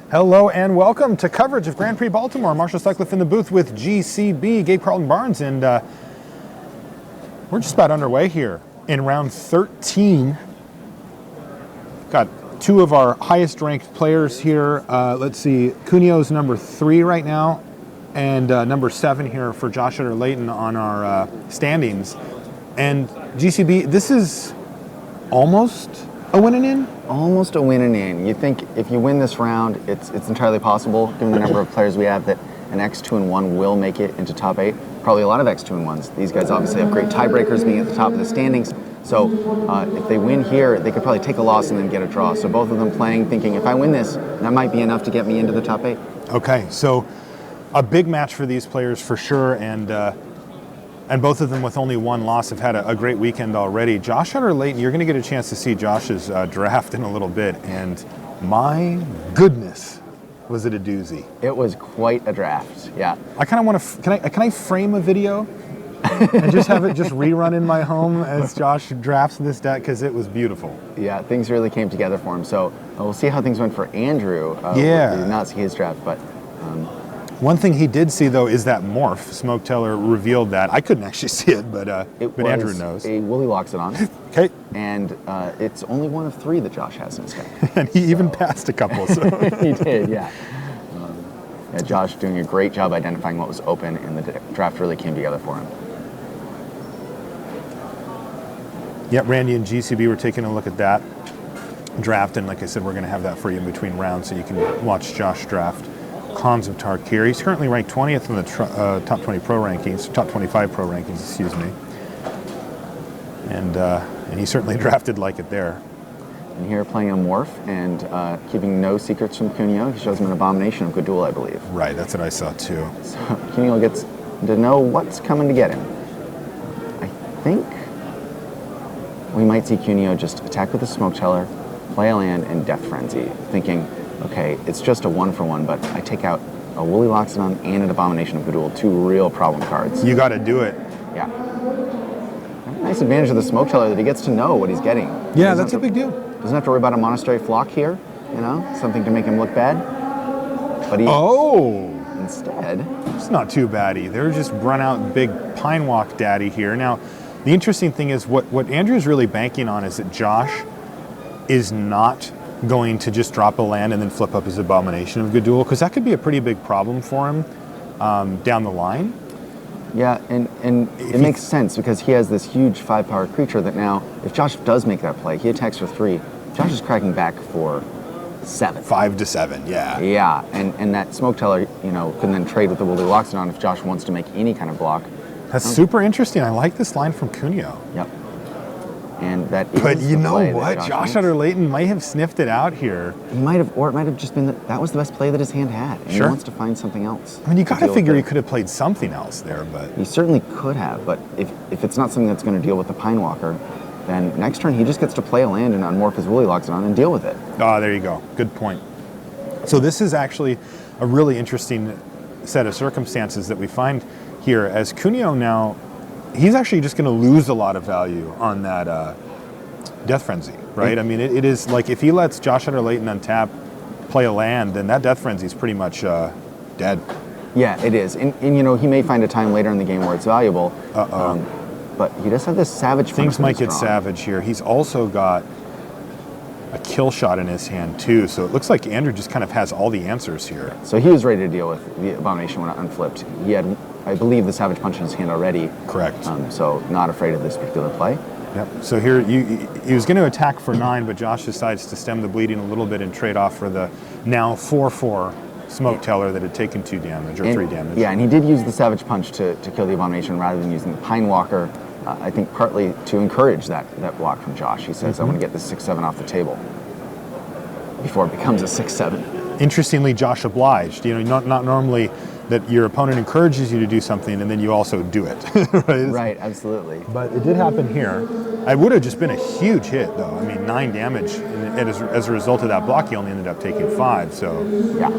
Hello and welcome to coverage of Grand Prix Baltimore. Marshall Sutcliffe in the booth with GCB, Gabe Carlton-Barnes, and we're just about underway here in round 13. Got two of our highest ranked players here. Let's see, Cuneo's number 3 right now, and number 7 here for Josh Utter-Leyton on our standings. And GCB, this is almost a win and in? Almost a win and in. You think if you win this round, it's entirely possible, given the number of players we have, that an X2-1 will make it into top 8. Probably a lot of X2-1s. These guys obviously have great tiebreakers, being at the top of the standings. So if they win here, they could probably take a loss and then get a draw. So both of them playing, thinking, if I win this, that might be enough to get me into the top 8. Okay, so a big match for these players for sure, and both of them with only one loss have had a great weekend already. Josh Utter-Leyton, you're going to get a chance to see Josh's draft in a little bit, and my goodness, was it a doozy. It was quite a draft, yeah. I kind of want to, can I frame a video and just have it just rerun in my home as Josh drafts this deck, because it was beautiful. Yeah, things really came together for him. So we'll see how things went for Andrew. Yeah. We did not see his draft, but... One thing he did see, though, is that morph. Smoke Teller revealed that. I couldn't actually see it, but Andrew knows. A Woolly Loxodon. Okay. And it's only one of 3 that Josh has in his deck. And he even passed a couple. So. He did, yeah. Josh doing a great job identifying what was open, and the draft really came together for him. Yeah, Randy and GCB were taking a look at that draft, and like I said, we're going to have that for you in between rounds so you can watch Josh draft. Cons of Tarkir. He's currently ranked 20th in the top 20 pro rankings, top 25 pro rankings, excuse me. And he certainly drafted like it there. And here playing a morph and keeping no secrets from Cuneo. He shows him an abomination of good duel, I believe. Right, that's what I saw too. So Cuneo gets to know what's coming to get him. I think we might see Cuneo just attack with a Smoke Teller, play a land, and Death Frenzy, thinking, okay, it's just a 1-for-1, but I take out a Woolly Loxodon and an Abomination of Good Duel, 2 real problem cards. You got to do it. Yeah. Nice advantage of the Smoke Teller that he gets to know what he's getting. Yeah, that's a big deal. Doesn't have to worry about a Monastery Flock here, you know, something to make him look bad. But he instead, it's not too bad either. Just run out big Pine Walk Daddy here. Now, the interesting thing is what Andrew's really banking on is that Josh is not going to just drop a land and then flip up his Abomination of Good Duel, because that could be a pretty big problem for him down the line. Yeah, and it makes sense, because he has this huge 5-power creature that now, if Josh does make that play, he attacks for 3. Josh is cracking back for 7. 5 to 7, yeah. Yeah, and that Smoke Teller, you know, can then trade with the Woolly Loxodon if Josh wants to make any kind of block. That's super interesting. I like this line from Cuneo. Yep. And that is But you know what? Josh Utter-Leyton might have sniffed it out here. He might have, or it might have just been that was the best play that his hand had. And Sure. He wants to find something else. I mean, you got to figure he could have played something else there, but... He certainly could have, but if it's not something that's going to deal with the Pine Walker, then next turn he just gets to play a land and unmorph his Woolly Loxodon and deal with it. Ah, there you go. Good point. So this is actually a really interesting set of circumstances that we find here, as Cuneo now, he's actually just going to lose a lot of value on that Death Frenzy, right? I mean, it is like, if he lets Josh Utter-Leyton untap, play a land, then that Death Frenzy is pretty much dead. Yeah, it is. And you know, he may find a time later in the game where it's valuable. But he does have this Savage Punch. Things might get savage here. He's also got a kill shot in his hand too, so it looks like Andrew just kind of has all the answers here. So he was ready to deal with the Abomination when it unflipped. He had, I believe, the Savage Punch in his hand already. Correct. So not afraid of this particular play. Yep. So here, he was going to attack for 9, but Josh decides to stem the bleeding a little bit and trade off for the now 4/4 Smoke Teller that had taken 2 damage or 3 damage. Yeah, and he did use the Savage Punch to kill the Abomination rather than using the Pine Walker. I think partly to encourage that block from Josh. He says, I want to get this 6/7 off the table before it becomes a 6/7. Interestingly, Josh obliged. You know, not normally that your opponent encourages you to do something and then you also do it. Right? Right, absolutely. But it did happen here. It would have just been a huge hit, though. I mean, 9 damage, and as a result of that block, he only ended up taking 5. So yeah.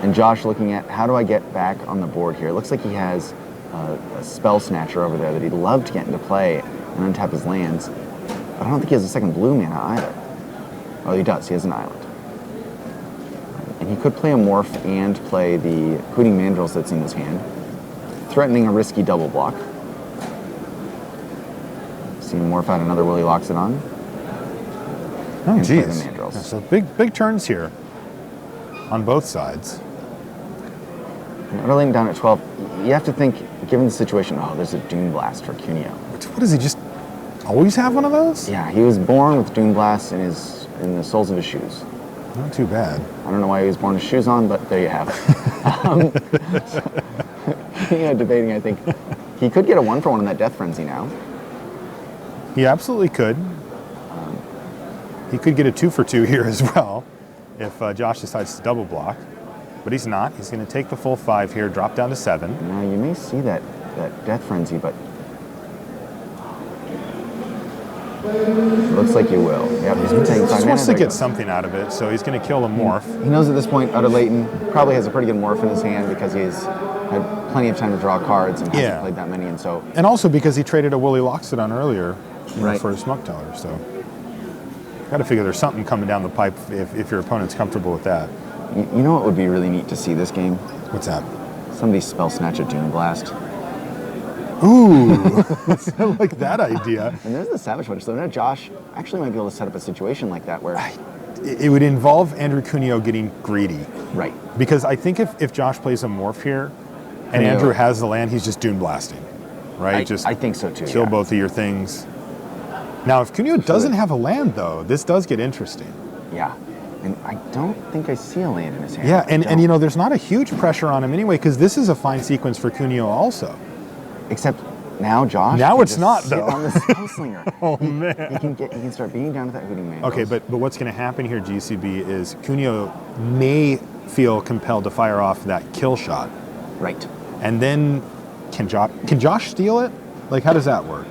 And Josh looking at, how do I get back on the board here? It looks like he has a Spell Snatcher over there that he'd love to get into play and untap his lands. But I don't think he has a second blue mana either. Oh, he does. He has an island. And he could play a morph and play the Hooting Mandrills that's in his hand, threatening a risky double block. See him morph out another Willy Loxodon. Oh, and play the geez. Mandrills. Yeah, so big turns here on both sides. And Utter-Leyton down at 12. You have to think, given the situation, oh, there's a Dune Blast for Cuneo. What does he just always have one of those? Yeah, he was born with Dune Blast in the soles of his shoes. Not too bad. I don't know why he was born with shoes on, but there you have it. Debating, I think he could get a 1-for-1 on that Death Frenzy now. He absolutely could. He could get a 2-for-2 here as well if Josh decides to double block. But he's not. He's going to take the full 5 here, drop down to 7. Now, you may see that Death Frenzy, but looks like you will. Yep, he's been taking 5 mana. He wants to get something out of it, so he's going to kill a morph. He knows at this point Utter-Leyton probably has a pretty good morph in his hand because he's had plenty of time to draw cards and hasn't played that many, and so. And also because he traded a Willy Loxodon earlier Right. for a Smoke Teller, so. Got to figure there's something coming down the pipe if your opponent's comfortable with that. You know what would be really neat to see this game? What's that? Somebody spell snatch a Dune Blast. Ooh, I like that idea. And there's the Savage Punch. So now Josh actually might be able to set up a situation like that where... It would involve Andrew Cuneo getting greedy. Right. Because I think if Josh plays a morph here and Cuneo. Andrew has the land, he's just Dune Blasting. Right? I think so too, Kill both of your things. Now, if Cuneo doesn't have a land, though, this does get interesting. Yeah. And I don't think I see a land in his hand. Yeah, and you know, there's not a huge pressure on him anyway, because this is a fine sequence for Cuneo also. Except now Josh. Now can it's just not, sit though. on the Spell Slinger. Oh, man. He can start beating down to that Hooting Man. Okay, but what's going to happen here, GCB, is Cuneo may feel compelled to fire off that kill shot. Right. And then, can Josh steal it? Like, how does that work?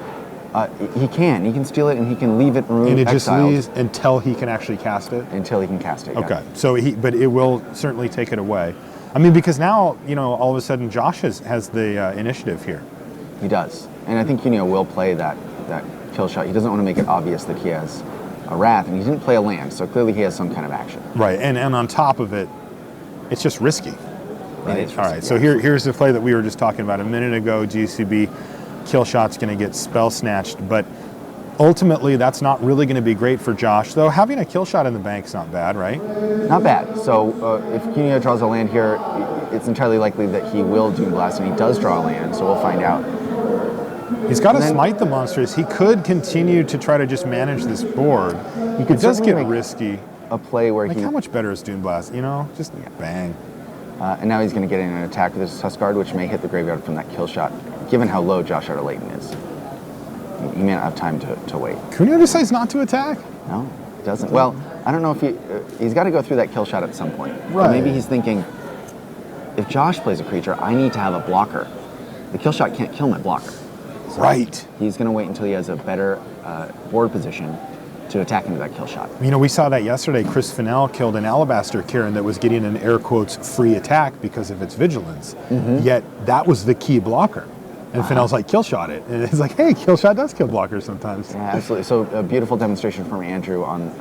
He can. He can steal it, and he can leave it in room And it just exiled leaves until he can actually cast it? until he can cast it. Okay, so but it will certainly take it away. I mean, because now, you know, all of a sudden Josh has the initiative here. He does. And I think Cuneo will play that kill shot. He doesn't want to make it obvious that he has a Wrath, and he didn't play a land, so clearly he has some kind of action. Right, and on top of it, it's just risky. Right? It is risky, All right, so here's the play that we were just talking about a minute ago. GCB kill shot's going to get spell snatched, but ultimately that's not really going to be great for Josh, though having a kill shot in the bank's not bad, right? Not bad. So if Cuneo draws a land here, it's entirely likely that he will Dune Blast, and he does draw a land, so we'll find out. He's got to smite the monsters. He could continue to try to just manage this board. He could It does get make risky. a play where Like, how much better is Dune Blast? You know, just bang. and now he's going to get in an attack with his Tuskguard, which may hit the graveyard from that kill shot, given how low Josh Utter-Leyton is. He may not have time to wait. Cuneo decides not to attack? No, he doesn't. Well, I don't know if he's got to go through that kill shot at some point. Right. Or maybe he's thinking, if Josh plays a creature, I need to have a blocker. The kill shot can't kill my blocker. So Right. He's going to wait until he has a better board position to attack into that kill shot. You know, we saw that yesterday. Chris Fennell killed an Alabaster Kieran that was getting an air quotes free attack because of its vigilance. Yet that was the key blocker. And Fennell's like, kill shot it. And it's like, hey, kill shot does kill blockers sometimes. Yeah, absolutely. So a beautiful demonstration from Andrew on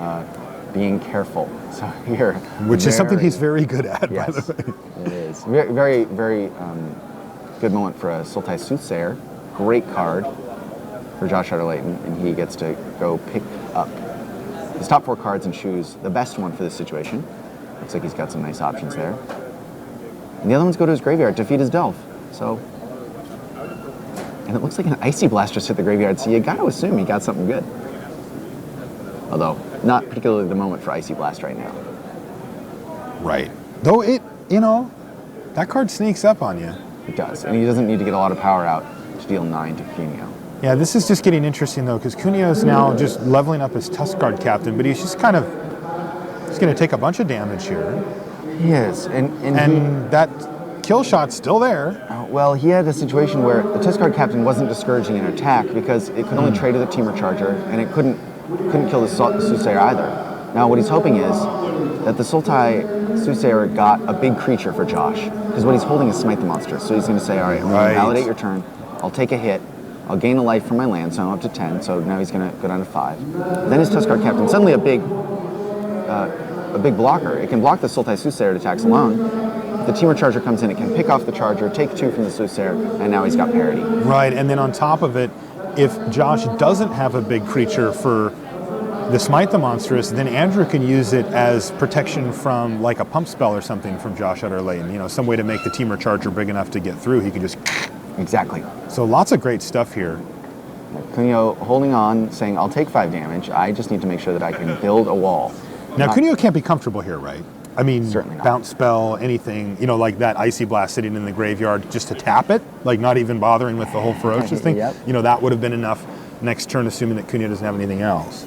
being careful. So here, Which is something he's very good at, yes, by the way. it is. Very, very good moment for a Sultai Soothsayer. Great card for Josh Utter-Leyton, and he gets to go pick up his top 4 cards and choose the best one for this situation. Looks like he's got some nice options there. And the other ones go to his graveyard to feed his Delve. So, and it looks like an Icy Blast just hit the graveyard, so you got to assume he got something good. Although, not particularly the moment for Icy Blast right now. Right. Though it, you know, that card sneaks up on you. It does, and he doesn't need to get a lot of power out to deal 9 to Cuneo. Yeah, this is just getting interesting, though, because Cuneo's now just leveling up his Tuskguard captain, but he's just kind of, he's going to take a bunch of damage here. He is, And that kill shot's still there. well, he had a situation where the Tuskguard captain wasn't discouraging an attack because it could only trade with a Teamer Charger, and it couldn't kill the Soothsayer either. Now, what he's hoping is that the Sultai Soothsayer got a big creature for Josh, because what he's holding is Smite the Monster. So he's going to say, all right, I'm going to validate your turn. I'll take a hit. I'll gain a life from my land, so I'm up to 10. So now he's going to go down to 5. Then his Tuskar Captain, suddenly a big blocker. It can block the Sultai Soothsayer attacks alone. If the Temur Charger comes in, it can pick off the Charger, take 2 from the Soothsayer, and now he's got parity. Right, and then on top of it, if Josh doesn't have a big creature for the Smite the Monstrous, then Andrew can use it as protection from like a pump spell or something from Josh Utter-Leyton. You know, some way to make the Temur Charger big enough to get through. He can just... Exactly. So lots of great stuff here. Cuneo holding on, saying, I'll take 5 damage. I just need to make sure that I can build a wall. Now, Cuneo can't be comfortable here, right? I mean, certainly not. Bounce spell, anything, you know, like that Icy Blast sitting in the graveyard just to tap it, like not even bothering with the whole Ferocious thing. Yep. You know, that would have been enough next turn, assuming that Cuneo doesn't have anything else.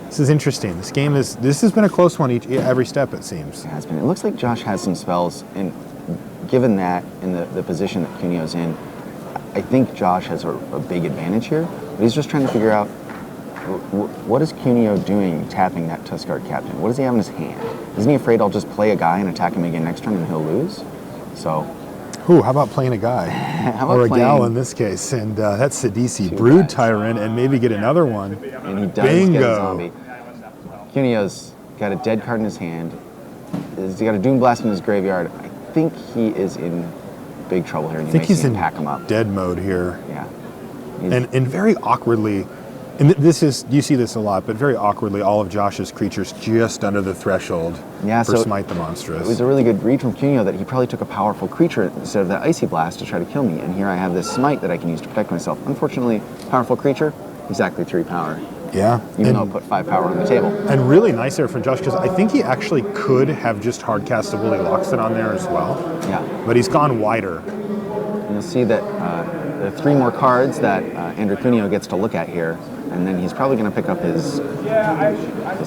This is interesting. This has been a close one every step, it seems. It has been. It looks like Josh has some spells, and given that in the position that Cuneo's in, I think Josh has a big advantage here, but he's just trying to figure out what is Cuneo doing tapping that Tuskar Captain? What does he have in his hand? Isn't he afraid I'll just play a guy and attack him again next turn and he'll lose? So... Ooh, how about playing a guy? Or a gal in this case, and that's Sidisi, Brood Tyrant, and maybe get another one. And he does Bingo. get a zombie. Cuneo's got a dead card in his hand. He's got a Doom Blast in his graveyard. I think he is in big trouble here. And I think he's in pack him up. dead mode here. Yeah. And very awkwardly, and this is, you see this a lot, but very awkwardly, all of Josh's creatures just under the threshold for Smite the Monstrous. It was a really good read from Cuneo that he probably took a powerful creature instead of that Icy Blast to try to kill me. And here I have this Smite that I can use to protect myself. Unfortunately, powerful creature, exactly 3 power. Yeah. Even though it put 5 power on the table. And really nice there from Josh, because I think he actually could have just hard cast a Woolly Loxodon on there as well. Yeah. But he's gone wider. And you'll see that there are 3 more cards that Andrew Cuneo gets to look at here. And then he's probably going to pick up his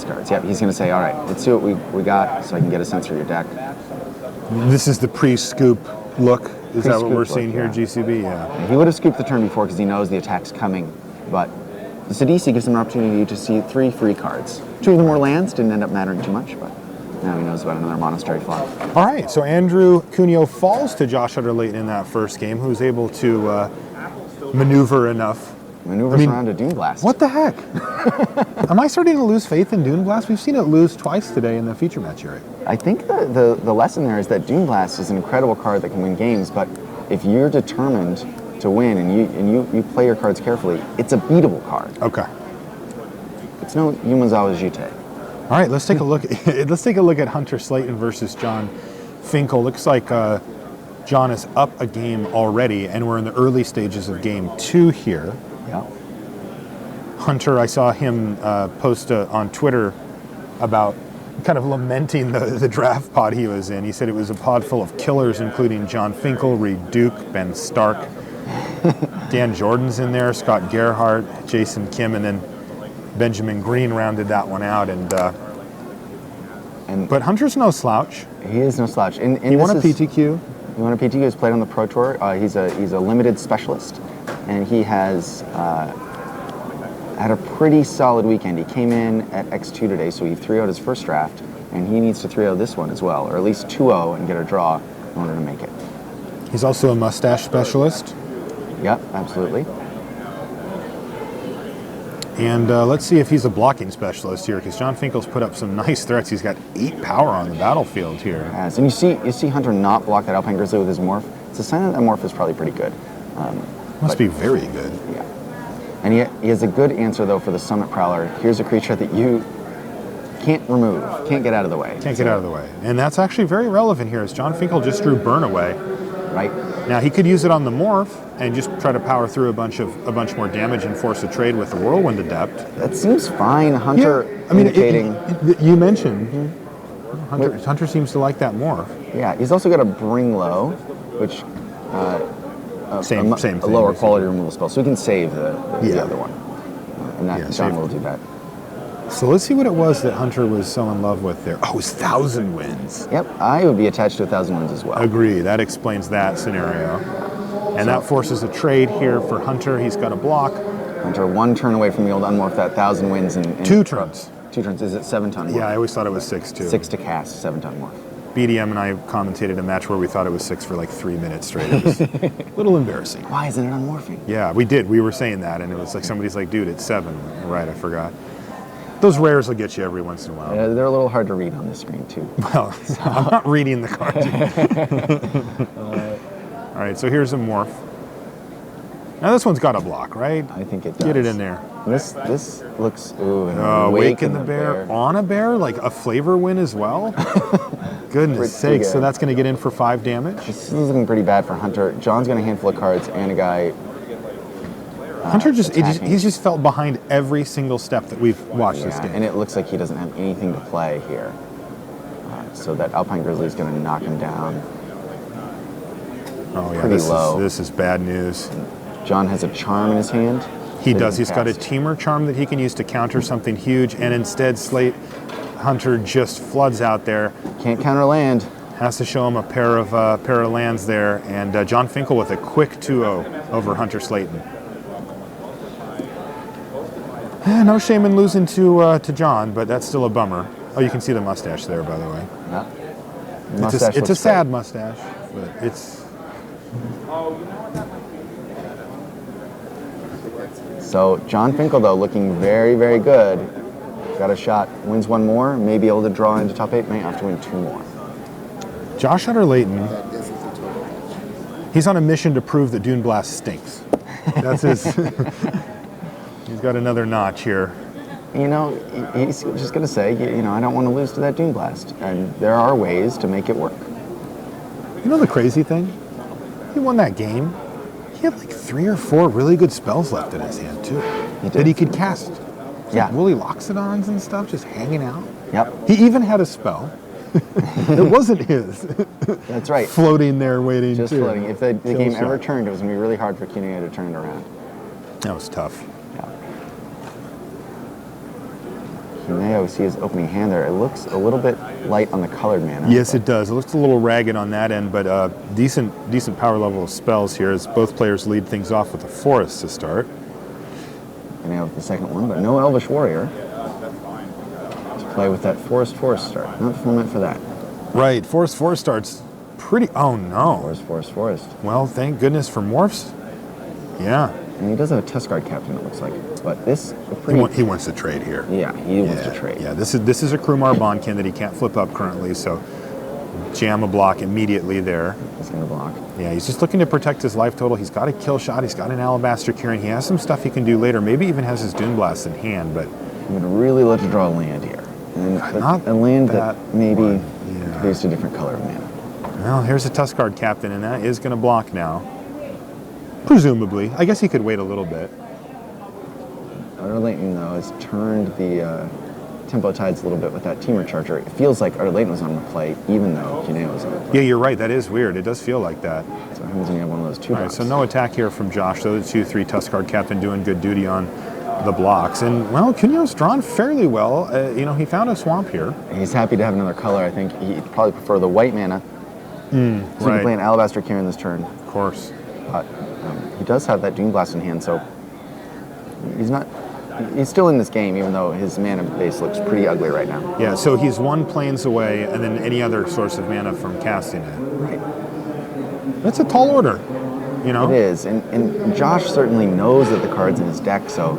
cards. Yep, he's going to say, all right, let's see what we got so I can get a sense for your deck. This is the pre-scoop look. Is that what we're seeing here, GCB? Yeah. He would have scooped the turn before because he knows the attack's coming. But the Sidisi gives him an opportunity to see 3 free cards. 2 of them were lands, didn't end up mattering too much, but now he knows about another Monastery Flock. All right, so Andrew Cuneo falls to Josh Utter-Leyton in that first game, who's able to maneuver enough. Maneuvers around a Dune Blast. What the heck? Am I starting to lose faith in Dune Blast? We've seen it lose twice today in the feature match area. I think the lesson there is that Dune Blast is an incredible card that can win games, but if you're determined to win and you play your cards carefully, it's a beatable card. Okay. It's no Yumazawa Jute. All right, let's take a look. Let's take a look at Hunter Sllayton versus John Finkel. Looks like John is up a game already, and we're in the early stages of game 2 here. Yeah. Hunter, I saw him post on Twitter about kind of lamenting the draft pod he was in. He said it was a pod full of killers, including John Finkel, Reed Duke, Ben Stark, Dan Jordan's in there, Scott Gerhardt, Jason Kim, and then Benjamin Green rounded that one out. But Hunter's no slouch. He is no slouch. And he won a PTQ. He won a PTQ. He's played on the Pro Tour. He's a limited specialist, and he has had a pretty solid weekend. He came in at X2 today, so he 3-0'd his first draft, and he needs to 3-0 this one as well, or at least 2-0 and get a draw in order to make it. He's also a mustache specialist. Yep, absolutely. And let's see if he's a blocking specialist here, because John Finkel's put up some nice threats. He's got 8 power on the battlefield here. Yes, and you see Hunter not block that Alpine Grizzly with his morph. It's a sign that morph is probably pretty good. Must be very good. Yeah. And he has a good answer, though, for the Summit Prowler. Here's a creature that you can't remove, can't get out of the way. Can't get out of the way. And that's actually very relevant here, as John Finkel just drew Burn Away. Right. Now, he could use it on the morph and just try to power through a bunch more damage and force a trade with the Whirlwind Adept. That seems fine. Hunter indicating... you mentioned, Hunter seems to like that morph. Yeah, he's also got a Bring Low, which... same thing. A lower quality removal spell, so we can save the other one. And that John will do that. So let's see what it was that Hunter was so in love with there. Oh, it was 1,000 Winds. Yep, I would be attached to 1,000 Winds as well. Agree, that explains that scenario. And that forces a trade here for Hunter. He's got a block. Hunter 1 turn away from being able to unmorph that 1,000 Winds in 2 turns. 2 turns. Is it 7-ton morph? Yeah, I always thought it was 6 too. 6 to cast, 7-ton morph. BDM and I commentated a match where we thought it was 6 for like 3 minutes straight. It was a little embarrassing. Why isn't it on morphing? Yeah, we did. We were saying that, and it was like somebody's like, dude, it's 7. Right, I forgot. Those rares will get you every once in a while. They're a little hard to read on the screen, too. Well, I'm not reading the card. All right, so here's a morph. Now this one's got a block, right? I think it does. Get it in there. This looks, ooh, Awaken the bear. On a bear? Like a flavor win as well? Goodness sakes. So that's going to get in for 5 damage? This is looking pretty bad for Hunter. John's got a handful of cards and a guy. Hunter he's just felt behind every single step that we've watched this game. And it looks like he doesn't have anything to play here. So that Alpine Grizzly is going to knock him down. Oh yeah, pretty low. This is bad news. John has a charm in his hand. He does. He's got a Teamer charm that he can use to counter something huge, and instead Hunter just floods out there. Can't counter land. Has to show him a pair of lands there, and John Finkel with a quick 2-0 over Hunter Sllayton. No shame in losing to John, but that's still a bummer. Oh, you can see the mustache there, by the way. Yeah. It's a sad mustache, but it's. So John Finkel, though, looking very, very good. Got a shot, wins 1 more, may be able to draw into top 8, may have to win 2 more. Josh Utter-Leyton, he's on a mission to prove that Dune Blast stinks. That's his. He's got another notch here. You know, he's just going to say, you know, I don't want to lose to that Dune Blast. And there are ways to make it work. You know the crazy thing? He won that game. He had like 3 or 4 really good spells left in his hand, too. That he could cast. Yeah. Like Woolly Loxodons and stuff just hanging out. Yep. He even had a spell. It wasn't his. That's right. Floating there waiting Just to floating. If the game shot. ever turned, it was going to be really hard for Cuneo to turn it around. That was tough. Yeah. Cuneo, see his opening hand there. It looks a little bit light on the colored mana. Yes, it does. It looks a little ragged on that end, but decent power level of spells here as both players lead things off with a Forest to start. Cuneo with the second one, but no Elvish Warrior. Play with that Forest start. Not full meant for that. Right, Forest starts pretty. Oh no. Forest. Well, thank goodness for morphs. Yeah. And he does have a Tuskar Captain, it looks like. But this pretty. He wants to trade here. Yeah, he wants to trade. Yeah, this is a Krumar Bondkin that he can't flip up currently, so jam a block immediately there. He's going to block. Yeah, he's just looking to protect his life total. He's got a kill shot. He's got an Alabaster Kieran. He has some stuff he can do later. Maybe even has his Dune Blast in hand, but I'm going to really love to draw a land here. And not a land that maybe yeah. produced a different color of mana. Well, here's a Tuskar Captain, and that is going to block now. Presumably. I guess he could wait a little bit. Utter-Leyton, though, has turned the tempo tides a little bit with that Teamer Charger. It feels like Utter-Leyton was on the play, even though Cuneo was on the play. Yeah, you're right. That is weird. It does feel like that. So what happens when you have one of those 2 All right, so no attack here from Josh. Those 2-3 Tuskar Captain doing good duty on the blocks. And, well, Cuneo's drawn fairly well. You know, he found a swamp here. He's happy to have another color. I think he'd probably prefer the white mana. So he can play an Alabaster Kieran this turn. Of course. But he does have that Dune Blast in hand, so he's still in this game, even though his mana base looks pretty ugly right now. Yeah, so he's 1 planes away, and then any other source of mana from casting it. Right. That's a tall order, you know? It is, and Josh certainly knows that the card's in his deck, so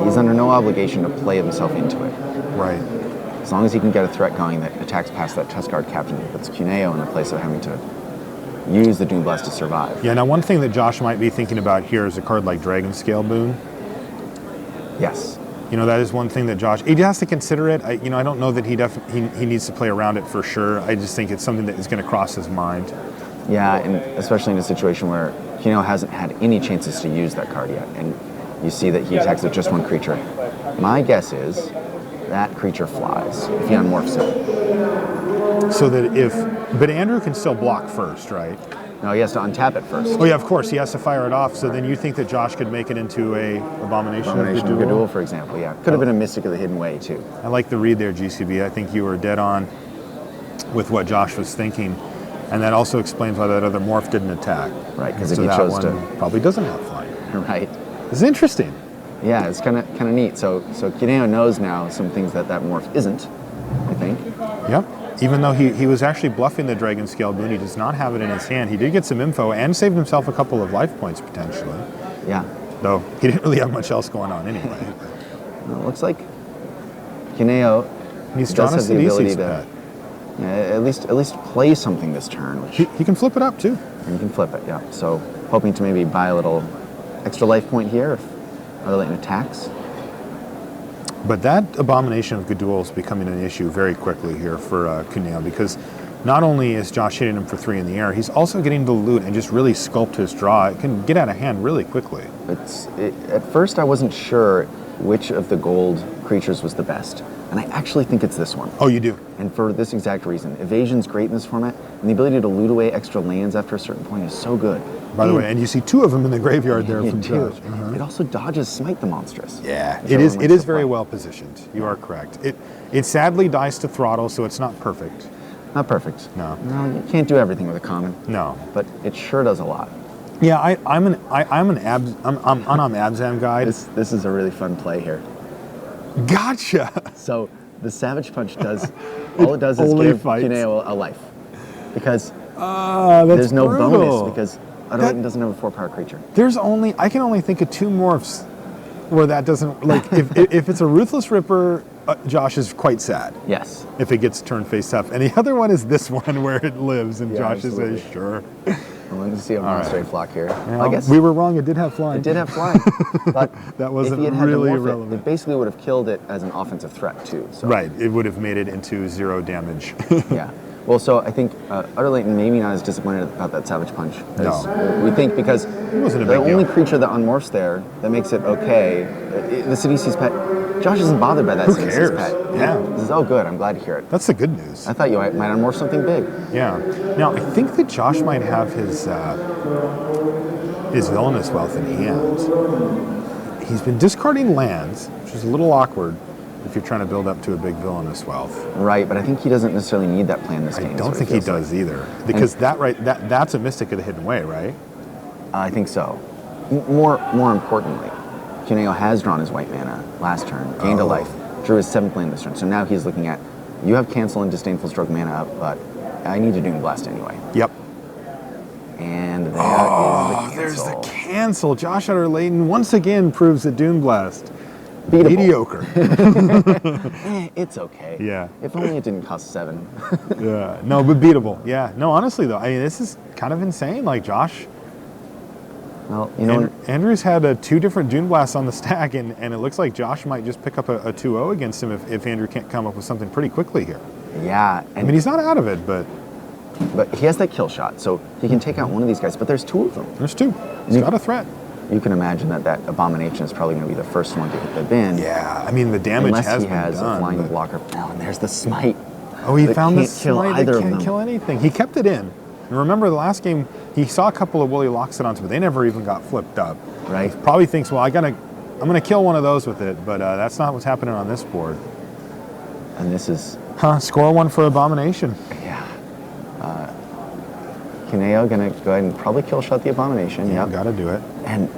he's under no obligation to play himself into it. Right. As long as he can get a threat going that attacks past that Tuskar Captain, puts Cuneo in the place of having to use the Dune Blast to survive. Yeah, now one thing that Josh might be thinking about here is a card like Dragon Scale Boon. Yes. You know, that is one thing that Josh, he has to consider it. I don't know that he needs to play around it for sure. I just think it's something that is going to cross his mind. Yeah, and especially in a situation where Cuneo hasn't had any chances to use that card yet, and you see that he attacks with just 1 creature. My guess is that creature flies if he unmorphs it. So that but Andrew can still block first, right? No, he has to untap it first. Oh yeah, of course, he has to fire it off. So then you think that Josh could make it into a Abomination of the Duel, for example, yeah. Could have been a Mystic of the Hidden Way, too. I like the read there, GCB. I think you were dead on with what Josh was thinking. And that also explains why that other morph didn't attack. Right, because if so he that chose one to... probably doesn't have flying. Right. It's interesting. Yeah, it's kind of neat. So Cuneo knows now some things that morph isn't, I think. Yep. Even though he was actually bluffing the Dragon Scale Boon, he does not have it in his hand. He did get some info and saved himself a couple of life points potentially. Yeah. Though he didn't really have much else going on anyway. Well, it looks like Cuneo He's does drawn a have the ability Sidisi's to pet. at least play something this turn, which He can flip it up too. and you can flip it. Yeah. So hoping to maybe buy a little extra life point here if Utter-Leyton attacks. But that Abomination of Gadul is becoming an issue very quickly here for Cuneo, because not only is Josh hitting him for 3 in the air, he's also getting to loot and just really sculpt his draw. It can get out of hand really quickly. At first, I wasn't sure which of the gold creatures was the best, and I actually think it's this one. Oh, you do? And for this exact reason. Evasion's great in this format, and the ability to loot away extra lands after a certain point is so good. By the way, and you see 2 of them in the graveyard there You from do. Josh. It also dodges Smite the Monstrous. Yeah, which it is. everyone It likes is to very play. well positioned. You are correct. It sadly dies to throttle, so it's not perfect. Not perfect. No. No, you can't do everything with a common. No. But it sure does a lot. Yeah, I'm an Abzam guy. This is a really fun play here. Gotcha. So the Savage Punch does, all it does is Only give fights. Cuneo a life. Because That's there's no brutal. bonus, because Utter-Leyton doesn't have a 4-power creature. I can only think of 2 morphs where that doesn't, like, if it's a Ruthless Ripper, Josh is quite sad Yes. if it gets turned face up. And the other one is this one where it lives, and Yeah, Josh absolutely. is sure. I wanted to see a monstrous flock here. Well, I guess we were wrong. It did have flying. it did have flying. But That wasn't if he had had to really morph irrelevant. It basically would have killed it as an offensive threat, too. So. Right. It would have made it into 0 damage. Yeah. Well, so I think Utter-Leyton maybe not as disappointed about that Savage Punch as we think, because wasn't a the big deal. only creature that unmorphs there that makes it okay, the Sidisi's pet, Josh isn't bothered by that Who Sidisi's cares? pet. Yeah. This is, oh good, I'm glad to hear it. That's the good news. I thought you might unmorph something big. Yeah. Now, I think that Josh might have his Villainous Wealth in hand. He's been discarding lands, which is a little awkward if you're trying to build up to a big Villainous Wealth. Right, but I think he doesn't necessarily need that plan this game. I is don't what it think he feels does like. either, because that's a Mystic of the Hidden Way, right? I think so. More importantly, Cuneo has drawn his white mana last turn, gained a life, drew his 7th land this turn. So now he's looking at, you have Cancel and Disdainful Stroke mana up, but I need to Doom Blast anyway. Yep. And there is the cancel. There's the cancel. Josh Utter-Leyton once again proves that Doom Blast Beatable. mediocre. It's okay. Yeah. If only it didn't cost 7. Yeah. No, but beatable. Yeah. No, honestly though, I mean, this is kind of insane. Like Josh, Well, you know, Andrew's had 2 different Doom Blasts on the stack, and it looks like Josh might just pick up a 2-0 against him if Andrew can't come up with something pretty quickly here. yeah. I mean, he's not out of it, but But he has that kill shot, so he can take out one of these guys, but there's 2 of them. there's 2. He's got a threat. You can imagine that Abomination is probably going to be the first one to hit the bin. Yeah. I mean, the damage Unless has he been has done. a flying but- blocker. Oh, and there's the Smite. Oh, he that found the can't kill Sllayton. either That of can't them. kill anything. He kept it in. And remember the last game, he saw a couple of Woolly Loxodons, but they never even got flipped up. Right. He probably thinks, well, I'm gonna kill one of those with it, but that's not what's happening on this board. And this is, Score 1 for Abomination. yeah. Cuneo going to go ahead and probably kill shot the Abomination. Yeah, Yep. gotta do it. And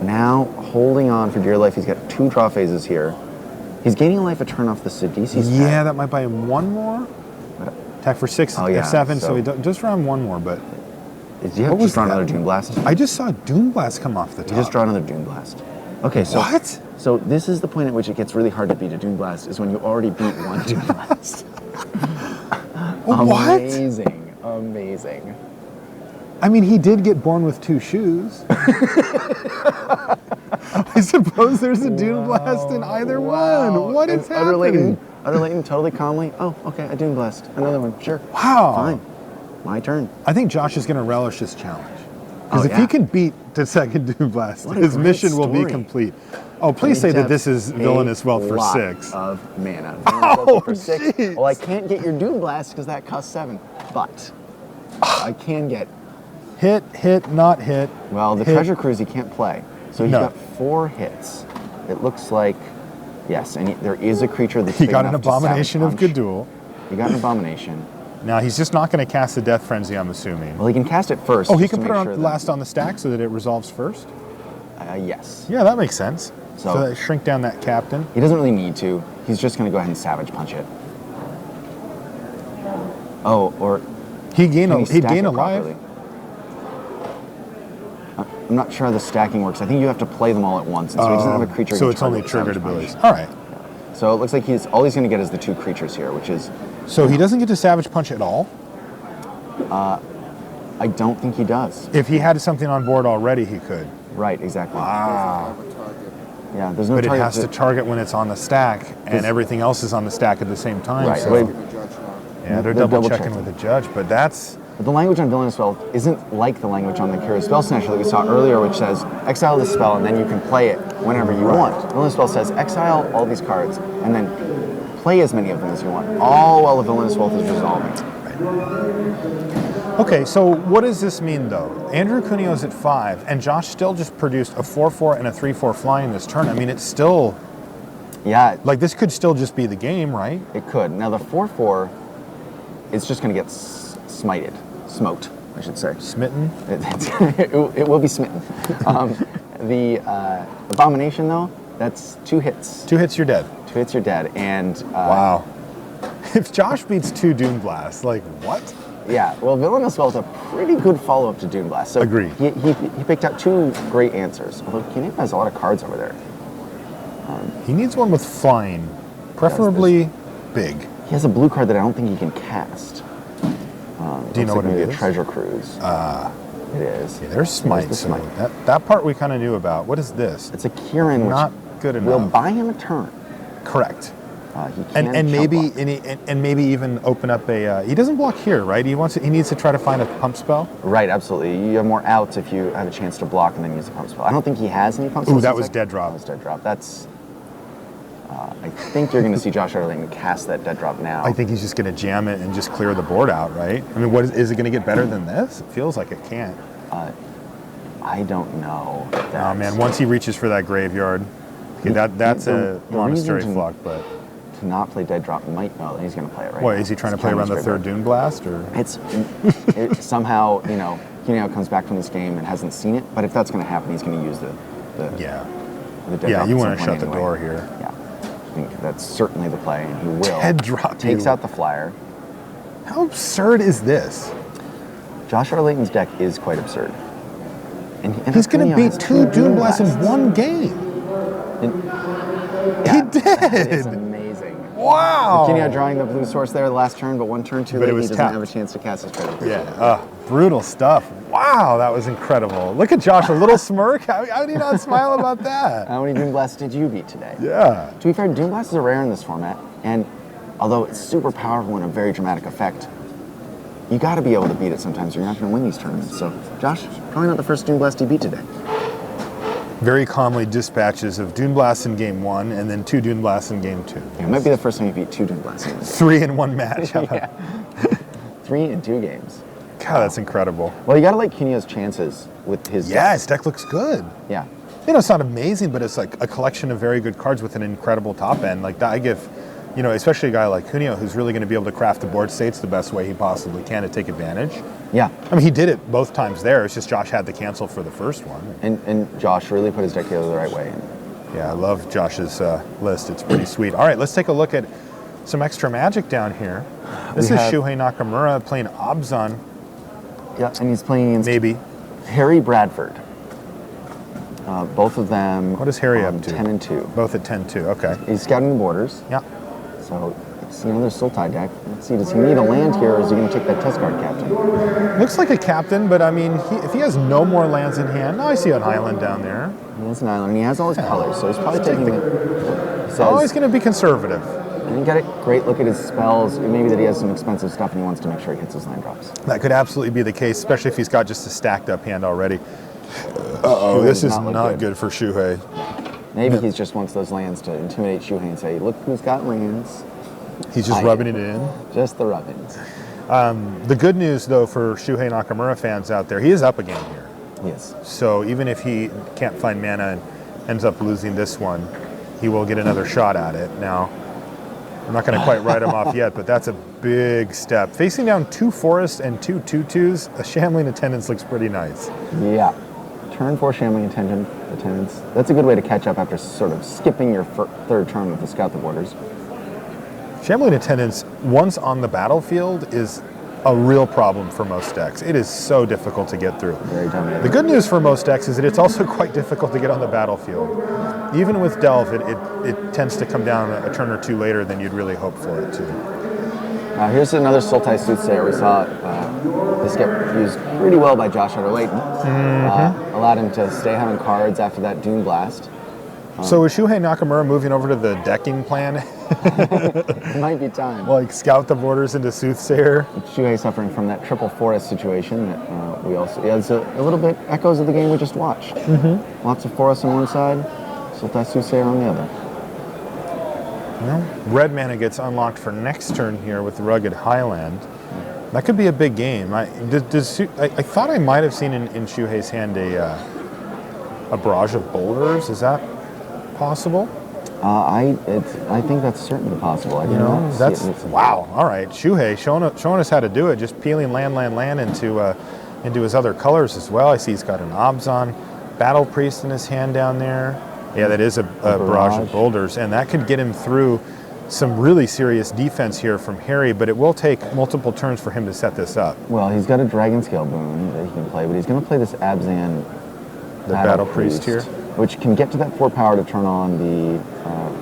now, holding on for dear life, he's got 2 draw phases here. He's gaining a life a turn off the Sidisi's Yeah, that might buy him 1 more. Attack for 6 Oh, or yeah, 7, so so- he just drawn 1 more. But Did you have What was just draw that? another Doom Blast? I just saw Doom Blast come off the top. You just draw another Doom Blast. Okay, so What? So this is the point at which it gets really hard to beat a Doom Blast, is when you already beat 1 Doom Blast. What? Amazing, amazing. I mean, he did get born with 2 shoes. I suppose there's a Doom Blast in either one. What is happening? Utter-Leyton totally calmly. Oh, okay, a Doom Blast. Another one. Sure. Wow. Fine. My turn. I think Josh is going to relish this challenge. Because Oh, if yeah. he can beat the second Doom Blast, What a his great mission will be story. complete. Oh, please say that this is Villainous Wealth for A lot 6. of mana. Oh, For 6. jeez. Well, I can't get your Doom Blast because that costs 7, but I can get. Hit, not hit. Well, the hit. Treasure Cruise he can't play, so he's No. got 4 hits. It looks like, yes, and there is a creature that's He big got an enough to Savage Abomination of Punch. Gadul. He got an Abomination. Now, he's just not going to cast the Death Frenzy, I'm assuming. Well, he can cast it first. Oh, he just can to put it make on sure that- last on the stack so that it resolves first? Yes. Yeah, that makes sense. So- So that shrink down that captain. He doesn't really need to. He's just going to go ahead and Savage Punch it. Oh, or He'd gain can he stack a it life. properly? I'm not sure how the stacking works. I think you have to play them all at once, and so he doesn't have a creature. So he it's can only target triggered with Savage abilities. Punch. All right. So it looks like all he's going to get is the 2 creatures here, which is. So he doesn't get to Savage Punch at all? I don't think he does. If he had something on board already, he could. Right, exactly. Ah. Yeah, there's no But it target has to target when it's on the stack, and everything else is on the stack at the same time. Right. So, Wait, yeah, they're They're double double-checking. checking with the judge, but that's but the language on Villainous Spell isn't like the language on the Curious Spell Snatcher that we saw earlier, which says exile this spell and then you can play it whenever you want. Villainous Spell says exile all these cards and then play as many of them as you want, all while the Villainous Wealth is resolving. okay. So what does this mean, though? Andrew Cuneo's at 5, and Josh still just produced a 4/4 and a 3/4 flying this turn. I mean, it's still Yeah, like this could still just be the game, right? it could. Now the 4/4 is just going to get smoked, I should say. Smitten. It will be smitten. The Abomination, though, that's 2 hits. 2 hits, you're dead. 2 hits, you're dead. And Wow. If Josh beats 2 Doom Blasts, like what? yeah, well, Villainous Spell is a pretty good follow-up to Dune Blast. So Agreed. He picked out 2 great answers. Although Cuneo has a lot of cards over there. He needs one with flying, preferably big. He has a blue card that I don't think he can cast. Do you know what maybe it a is? Treasure Cruise. It is. Yeah, there's Smite. the So Smite. that part we kind of knew about. What is this? It's a Kieran, which Not good will enough. buy him a turn. Correct. He can And jump maybe block. and maybe even open up a. He doesn't block here, right? He needs to try to find a pump spell. Right, absolutely. You have more outs if you have a chance to block and then use a pump spell. I don't think he has any pump spells. Ooh, that in was his dead deck. drop. That was dead drop. That's. I think you're going to see Josh Utter-Leyton cast that dead drop now. I think he's just going to jam it and just clear the board out, right? I mean, is it going to get better than this? It feels like it can't. I don't know. Oh man, once he reaches for that graveyard, okay, that's a the monastery reason flock, but. to not play dead drop might know that he's going to play it right What, now. is he trying to It's play around the Cuneo's third graveyard. Dune Blast, or? It somehow, Cuneo comes back from this game and hasn't seen it, but if that's going to happen, he's going to use the Yeah. dead Yeah, drop you at want some to point shut the anyway. door here. Yeah, I think that's certainly the play, and he will. Dead drop Takes you. out the flyer. How absurd is this? Josh Utter-Leyton's deck is quite absurd. And He's going to Cuneo beat has 2 Dune Blasts in one game. He It's did. amazing. Wow. Cuneo drawing the blue source there last turn, but 1 turn too But it late. was He doesn't tapped. have a chance to cast his treasure. Yeah. Brutal stuff. Wow, that was incredible. Look at Josh, a little smirk. How did he not smile about that? How many Doom Blasts did you beat today? Yeah. To be fair, Doom Blast is a rare in this format, and although it's super powerful and a very dramatic effect, you got to be able to beat it sometimes, or you're not going to win these tournaments. So, Josh, probably not the first Doom Blast he beat today. Very calmly dispatches of Dune Blasts in game 1 and then 2 Dune Blasts in game 2. It might be the first time you beat 2 Doom Blasts in this. 3 in 1 match. How about- 3 in 2 games. God, that's incredible. Well, you got to like Cuneo's chances with his Yeah, deck. his deck looks good. Yeah. It's not amazing, but it's like a collection of very good cards with an incredible top end. Like that, I give, especially a guy like Cuneo who's really going to be able to craft the board states the best way he possibly can to take advantage. Yeah. I mean, he did it both times there. It's just Josh had to cancel for the first one. And Josh really put his deck together the right way. Yeah, I love Josh's list. It's pretty sweet. All right, let's take a look at some extra Magic down here. This We is have- Shuhei Nakamura playing Obzon, Yeah, and he's playing against maybe. Harry Bradford. Both of them. What is Harry up to? 10 and 2. Both at 10-2. Okay. He's scouting the borders. Yeah. So it's another Sultai deck. Let's see, does he need a land here, or is he going to take that test card captain? Looks like a captain, but I mean, if he has no more lands in hand, I see an island down there. He has an island, and he has all his colors, so he's probably taking the. Oh, he's going to be conservative. And you got a great look at his spells. Maybe that he has some expensive stuff, and he wants to make sure he hits his land drops. That could absolutely be the case, especially if he's got just a stacked up hand already. Uh-oh, this does is not look not good. good for Shuhei. Maybe he just wants those lands to intimidate Shuhei and say, "Look who's got lands." He's just rubbing it in. Just the rubbings. The good news, though, for Shuhei Nakamura fans out there, he is up again here. Yes. So even if he can't find mana and ends up losing this one, he will get another shot at it. Now, I'm not going to quite write him off yet, but that's a big step. Facing down 2 forests and 2 2/2s, a Shambling Attendance looks pretty nice. Yeah. Turn 4 Shambling Attendants. That's a good way to catch up after sort of skipping your third turn with the Scout the Borders. Shambling Attendance, once on the battlefield, is a real problem for most decks. It is so difficult to get through. Very dominating. The good news for most decks is that it's also quite difficult to get on the battlefield. Even with Delve, it tends to come down a turn or two later than you'd really hope for it to. Here's another Sultai Soothsayer. We saw this get used pretty well by Josh Utter-Leyton. Allowed him to stay having cards after that Dune Blast. So is Shuhei Nakamura moving over to the decking plan? It might be time. Like scout the borders into Soothsayer? Shuhei suffering from that triple forest situation that we also... Yeah, it's a little bit echoes of the game we just watched. Lots of forests on one side, Sultai Soothsayer on the other. Well, red mana gets unlocked for next turn here with the Rugged Highland. That could be a big game. I thought I might have seen in Shuhei's hand a barrage of boulders. Is that possible? I think that's certainly possible. I Wow. All right, Shuhei showing us how to do it. Just peeling land into his other colors as well. I see he's got an Obzon Battle Priest in his hand down there. Yeah, that is a barrage of boulders, and that could get him through some really serious defense here from Harry, but it will take multiple turns for him to set this up. Well, he's got a Dragon Scale boon that he can play, but he's going to play this Abzan the Battle Priest here, which can get to that 4 power to turn on the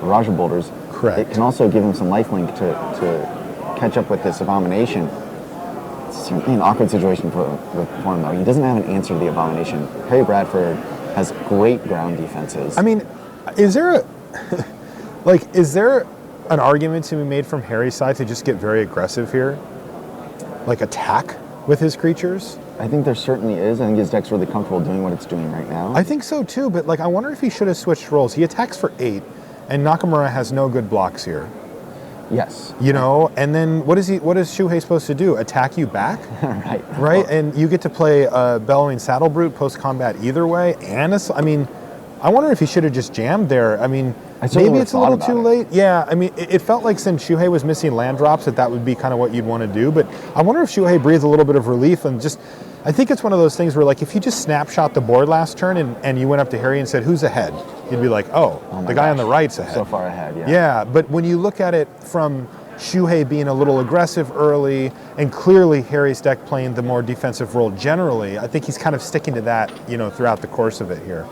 barrage of boulders. Correct. It can also give him some lifelink to catch up with this Abomination. It's certainly an awkward situation for him, though. He doesn't have an answer to the Abomination. Harry Bradford has great ground defenses. I mean, is there an argument to be made from Harry's side to just get very aggressive here? Like attack with his creatures? I think there certainly is. I think his deck's really comfortable doing what it's doing right now. I think so too, but like I wonder if he should have switched roles. He attacks for 8, and Nakamura has no good blocks here. Yes. You know, and then what is Shuhei supposed to do? Attack you back? Right. Right? And you get to play Bellowing Saddle Brute post-combat either way. And I wonder if he should have just jammed there. I mean, maybe it's a little too late. Yeah, I mean, it felt like since Shuhei was missing land drops that would be kind of what you'd want to do. But I wonder if Shuhei breathed a little bit of relief and just... I think it's one of those things where, like, if you just snapshot the board last turn and you went up to Harry and said, "Who's ahead?" You'd be like, "Oh, the guy on the right's ahead." So far ahead, yeah. Yeah, but when you look at it from Shuhei being a little aggressive early and clearly Harry's deck playing the more defensive role generally, I think he's kind of sticking to that, throughout the course of it here.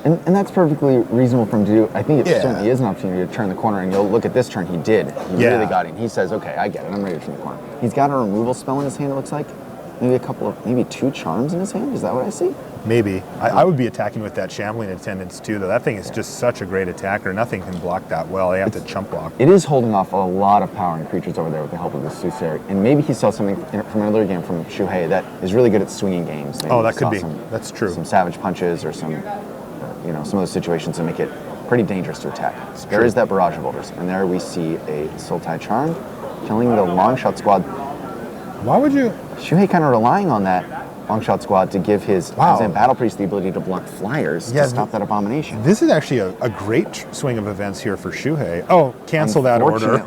And that's perfectly reasonable for him to do. I think it certainly is an opportunity to turn the corner, and you'll look at this turn, he did. He really got in. He says, "Okay, I get it. I'm ready to turn the corner." He's got a removal spell in his hand, it looks like. Maybe 2 charms in his hand? Is that what I see? Maybe. I would be attacking with that Shambling Attendants too, though. That thing is just such a great attacker. Nothing can block that well. They have to chump block. It is holding off a lot of power and creatures over there with the help of the Soothsayer. And maybe he saw something from another game from Shuhei that is really good at swinging games. Maybe that could be. That's true. Some Savage Punches or some of those situations that make it pretty dangerous to attack. There is that Barrage of Boulders. And there we see a Sultai Charm killing the Longshot Squad. Why would you... Shuhei kind of relying on that Longshot Squad to give his Battle Priest the ability to block flyers to stop that Abomination. This is actually a great swing of events here for Shuhei. Oh, cancel that order.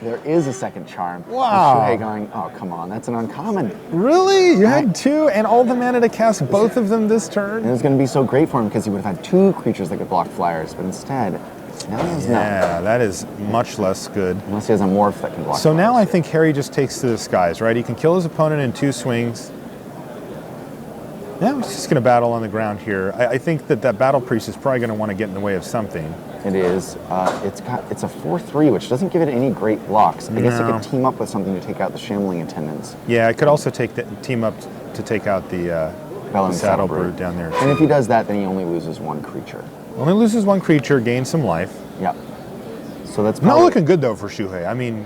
There is a second charm. Wow. Shuhei going, "Oh, come on, that's an uncommon." Really? You had 2 and all the mana to cast both of them this turn? And it was going to be so great for him because he would have had 2 creatures that could block flyers, but instead... that is much less good. Unless he has a morph that can block. So now I think Harry just takes to the skies, right? He can kill his opponent in 2 swings. Yeah, he's just going to battle on the ground here. I think that Battle Priest is probably going to want to get in the way of something. It is. It's a 4/3, which doesn't give it any great blocks. I guess it could team up with something to take out the Shambling Attendants. Yeah, it could also team up to take out the Saddle Brute down there. And if he does that, then he only loses 1 creature. Only loses 1 creature, gains some life. Yeah. So that's not looking good though for Shuhei. I mean,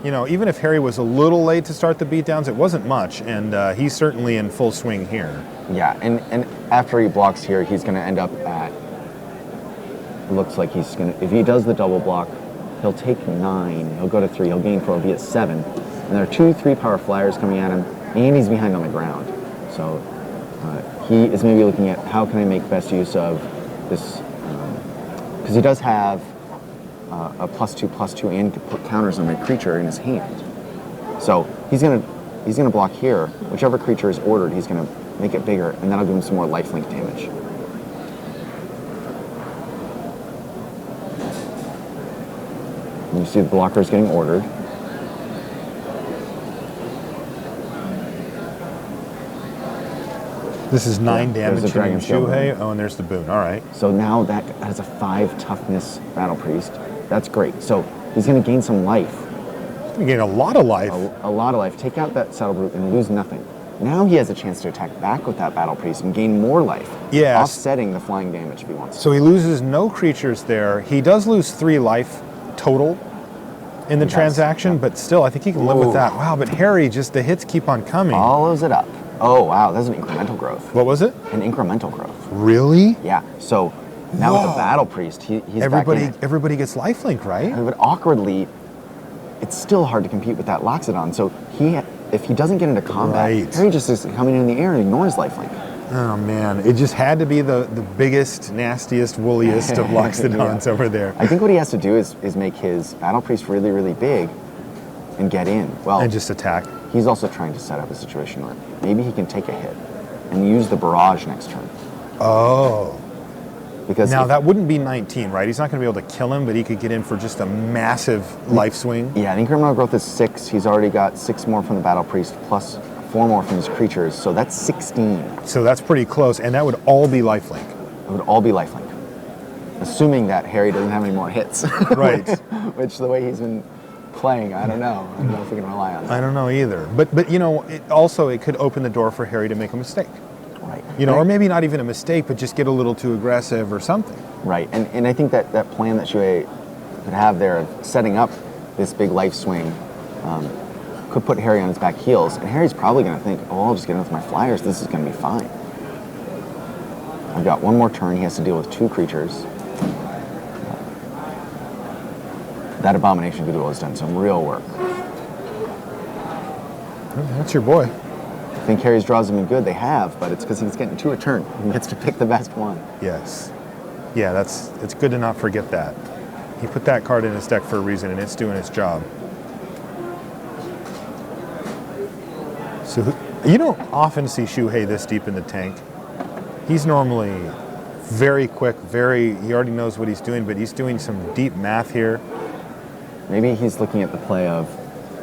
even if Harry was a little late to start the beatdowns, it wasn't much, and he's certainly in full swing here. Yeah, and after he blocks here, he's going to end up at. Looks like he's going to. If he does the double block, he'll take 9. He'll go to 3. He'll gain 4. He'll be at 7. And there are 2 3-power flyers coming at him, and he's behind on the ground. So he is maybe looking at how can I make best use of this, because he does have a +2/+2 and to put counters on my creature in his hand. So he's gonna block here. Whichever creature is ordered, he's gonna make it bigger, and that'll give him some more lifelink damage. And you see the blocker is getting ordered. This is 9 Yeah, there's damage a to Dragon Scale Shuhei. Boon. Oh, and there's the boon. All right. So now that has a 5 toughness Battle Priest. That's great. So he's going to gain some life. You gain a lot of life. A lot of life. Take out that Saddle Brute and lose nothing. Now he has a chance to attack back with that Battle Priest and gain more life. Yes. Offsetting the flying damage if he wants to. So he loses no creatures there. He does lose 3 life total in the transaction, yeah. but still, I think he can live with that. Wow, but Harry, just the hits keep on coming. Follows it up. Oh, wow. That's an incremental growth. What was it? An incremental growth. Really? Yeah. So now with the Battle Priest, he's back in it. Everybody gets lifelink, right? But awkwardly, it's still hard to compete with that Loxodon. So if he doesn't get into combat, Right. Harry just is coming in the air and ignores lifelink. Oh man, it just had to be the biggest, nastiest, woolliest of Loxodons over there. I think what he has to do is make his Battle Priest really, really big and get in. Well, And just attack. he's also trying to set up a situation where maybe he can take a hit and use the barrage next turn. Oh. Because Now that wouldn't be 19, right? He's not going to be able to kill him, but he could get in for just a massive life swing. yeah, the incremental growth is 6. He's already got 6 more from the Battle Priest plus 4 more from his creatures, so that's 16. So that's pretty close, and that would all be lifelink. It would all be lifelink, assuming that Harry doesn't have any more hits. Right. Which the way he's been playing, I don't know. I don't know if we can rely on that. I don't know either. But you know, it could open the door for Harry to make a mistake. Right. You know, or maybe not even a mistake, but just get a little too aggressive or something. Right, and I think that plan that Shuhei could have there of setting up this big life swing could put Harry on his back heels, and Harry's probably going to think, oh, I'll just get in with my flyers, this is going to be fine. I've got 1 more turn, he has to deal with 2 creatures. That Abomination Goodwill has done some real work. That's your boy. I think Harry's draws have been good, they have, but it's because he's getting 2 a turn. He gets to pick the best one. Yes. Yeah, it's good to not forget that. He put that card in his deck for a reason, and it's doing its job. So you don't often see Shuhei this deep in the tank. He's normally very quick, he already knows what he's doing, but he's doing some deep math here. Maybe he's looking at the play of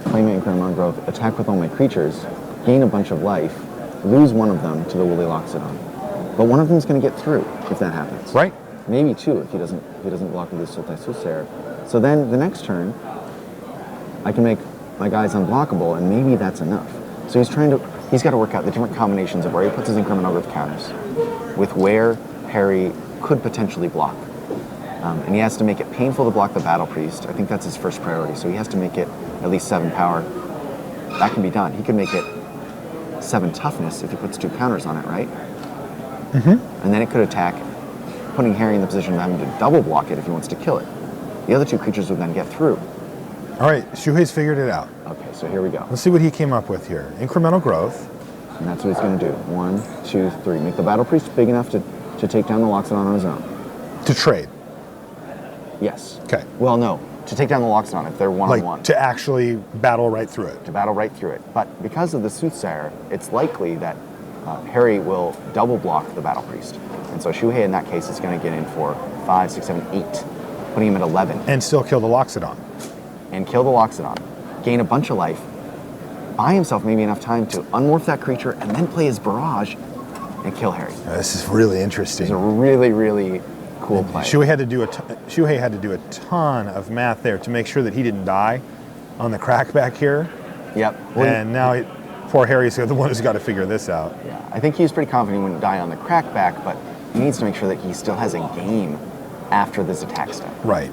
claim incremental growth, attack with all my creatures, gain a bunch of life, lose 1 of them to the Woolly Loxodon. But 1 of them's going to get through if that happens. Right. Maybe 2 if he doesn't block with his Sultai Soothsayer. So then the next turn, I can make my guys unblockable, and maybe that's enough. So he's got to work out the different combinations of where he puts his incremental growth counters, with where Harry could potentially block. And he has to make it painful to block the Battle Priest. I think that's his first priority. So he has to make it at least 7 power. That can be done. He can make it 7 toughness if he puts 2 counters on it, right? Mm-hmm. And then it could attack, putting Harry in the position of having to double block it if he wants to kill it. The other 2 creatures would then get through. All right, Shuhei's figured it out. Okay, so here we go. Let's see what he came up with here. Incremental growth. And that's what he's going to do. 1, 2, 3. Make the Battle Priest big enough to take down the Loxodon on his own. To trade. Yes. Okay. Well, no. To take down the Loxodon if they're one-on-one. Like to actually battle right through it. To battle right through it. But because of the Soothsayer, it's likely that Harry will double block the Battle Priest. And so Shuhei in that case is going to get in for 5, 6, 7, 8, putting him at 11. And still kill the Loxodon. And kill the Loxodon. Gain a bunch of life. Buy himself maybe enough time to unmorph that creature and then play his barrage and kill Harry. This is really interesting. It's a really, really cool play. Shuhei had to do a ton of math there to make sure that he didn't die on the crack back here. Yep. And now poor Harry's the one who's got to figure this out. Yeah, I think he was pretty confident he wouldn't die on the crackback, but he needs to make sure that he still has a game after this attack step. Right.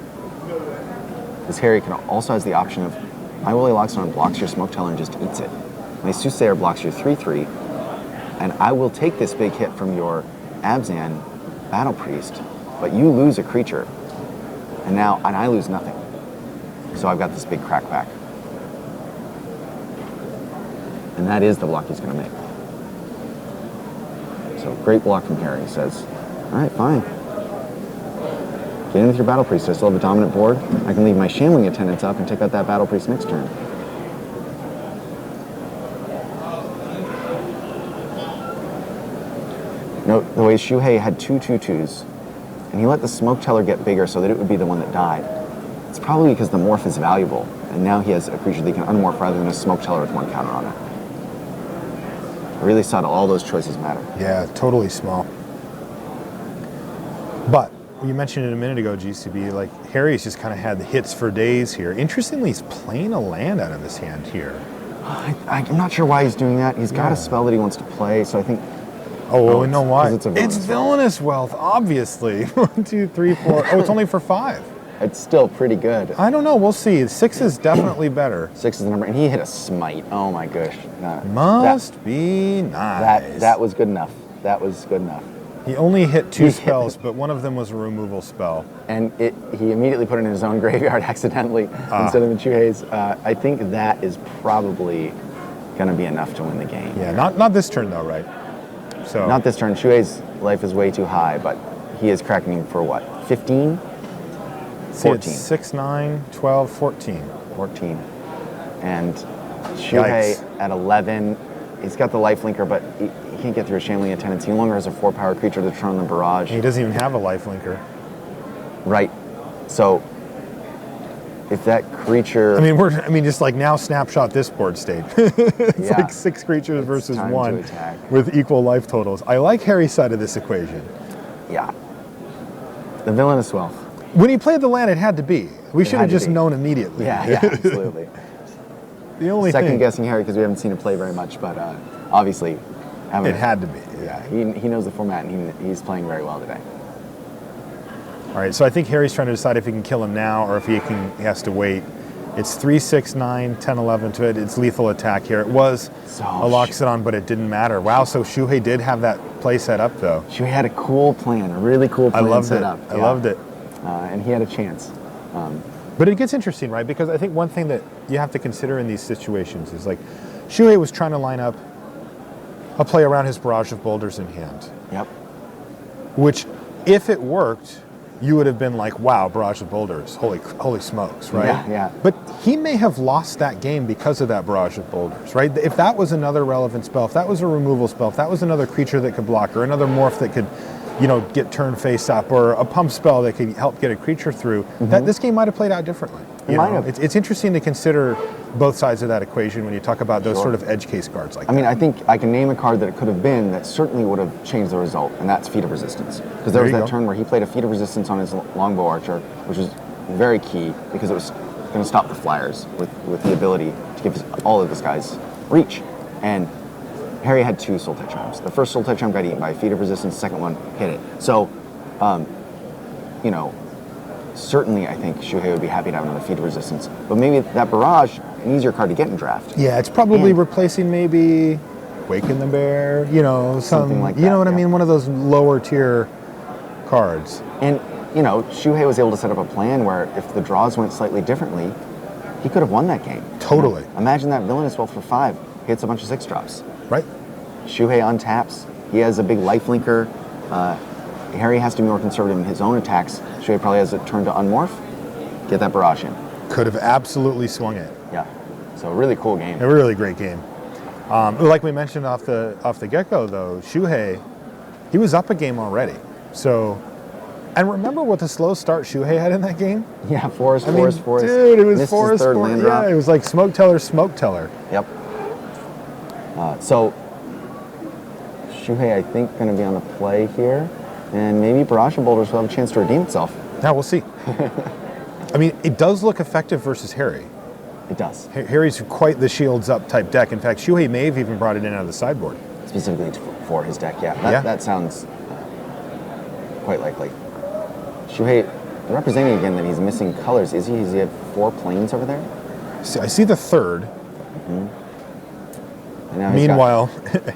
Because Harry also has the option of, my Woolly Loxodon blocks your Smoke Teller and just eats it. My Soothsayer blocks your 3/3, and I will take this big hit from your Abzan Battle Priest, but you lose a creature, and I lose nothing. So I've got this big crackback. And that is the block he's going to make. So great block from Harry. He says, all right, fine. Get in with your Battle Priest. I still have a dominant board. I can leave my Shambling Attendants up and take out that Battle Priest next turn. Note the way Shuhei had 2 2/2s, and he let the Smoke Teller get bigger so that it would be the one that died. It's probably because the morph is valuable, and now he has a creature that he can unmorph rather than a Smoke Teller with 1 counter on it. Really subtle. All those choices matter. Yeah, totally small. But you mentioned it a minute ago, GCB, like Harry's just kind of had the hits for days here. Interestingly, he's playing a land out of his hand here. I'm not sure why he's doing that. He's got a spell that he wants to play, so I think... Oh, well, we know why. It's Villainous Wealth, obviously. 1, 2, 3, 4. Oh, it's only for 5. It's still pretty good. I don't know. We'll see. 6 is definitely better. 6 is the number, and he hit a smite. Oh my gosh. Must be nice. That was good enough. That was good enough. He only hit 2 spells, but one of them was a removal spell. And he immediately put it in his own graveyard accidentally instead of in Shuhei's. I think that is probably going to be enough to win the game. Yeah, not this turn though, right? So not this turn. Shuhei's life is way too high, but he is cracking him for what? 15? 14. 6, 9, 12, 14. 14. And Shuhei at 11. He's got the lifelinker, but he can't get through a Shambling Attendants. He no longer has a 4-power creature to turn on the barrage. He doesn't even have a lifelinker. Right. So if that creature... I mean, just like now snapshot this board state. It's like 6 creatures versus 1 with equal life totals. I like Harry's side of this equation. Yeah. The Villainous Wealth. When he played the land, it had to be. We should have just known immediately. Yeah, absolutely. The only second guessing Harry because we haven't seen him play very much, but obviously, it had to be. Yeah, he knows the format and he's playing very well today. All right, so I think Harry's trying to decide if he can kill him now or if he has to wait. It's 3, 6, 9, 10, 11 to it. It's lethal attack here. It was a Loxodon, but it didn't matter. Wow, so Shuhei did have that play set up though. Shuhei had a cool plan, a really cool plan set up. I loved it. And he had a chance. But it gets interesting, right? Because I think one thing that you have to consider in these situations is like Shuhei was trying to line up a play around his barrage of boulders in hand. Yep. Which, if it worked, you would have been like, wow, barrage of boulders, holy smokes, right? Yeah. But he may have lost that game because of that barrage of boulders, right? If that was another relevant spell, if that was a removal spell, if that was another creature that could block or another morph that could, get turn face up, or a pump spell that could help get a creature through, that this game might have played out differently. It might have. It's interesting to consider both sides of that equation when you talk about those sort of edge case cards like that. I mean, I think I can name a card that it could have been that certainly would have changed the result, and that's Feat of Resistance. Because there was that turn where he played a Feat of Resistance on his Longbow Archer, which was very key because it was going to stop the flyers with the ability to give all of his guys reach. And Harry had 2 Soul Touch Charms. The first Soul Touch Charm got eaten by Feat of Resistance, the second one hit it. So, certainly I think Shuhei would be happy to have another Feat of Resistance. But maybe that Barrage, an easier card to get in draft. Yeah, it's probably replacing maybe Waken the Bear, something like that. You know what I mean? One of those lower tier cards. And, Shuhei was able to set up a plan where if the draws went slightly differently, he could have won that game. Totally. Imagine that Villainous Wealth for 5 hits a bunch of 6-drops. Right. Shuhei untaps. He has a big lifelinker. Harry has to be more conservative in his own attacks. Shuhei probably has a turn to unmorph. Get that barrage in. Could have absolutely swung it. Yeah. So a really cool game. A really great game. Like we mentioned off the get-go, though, Shuhei, he was up a game already. So, and remember what the slow start Shuhei had in that game? Yeah, forest. Dude, it was forest. Yeah, it was like smoke teller. Yep. So Shuhei, I think, going to be on the play here, and maybe Barrage of Boulders will have a chance to redeem itself. Yeah, we'll see. I mean, it does look effective versus Harry. It does. Harry's quite the shields up type deck. In fact, Shuhei may have even brought it in out of the sideboard. Specifically for his deck, yeah. That sounds quite likely. Shuhei, representing again that he's missing colors. Is he? Does he have 4 planes over there? I see the 3rd. Meanwhile,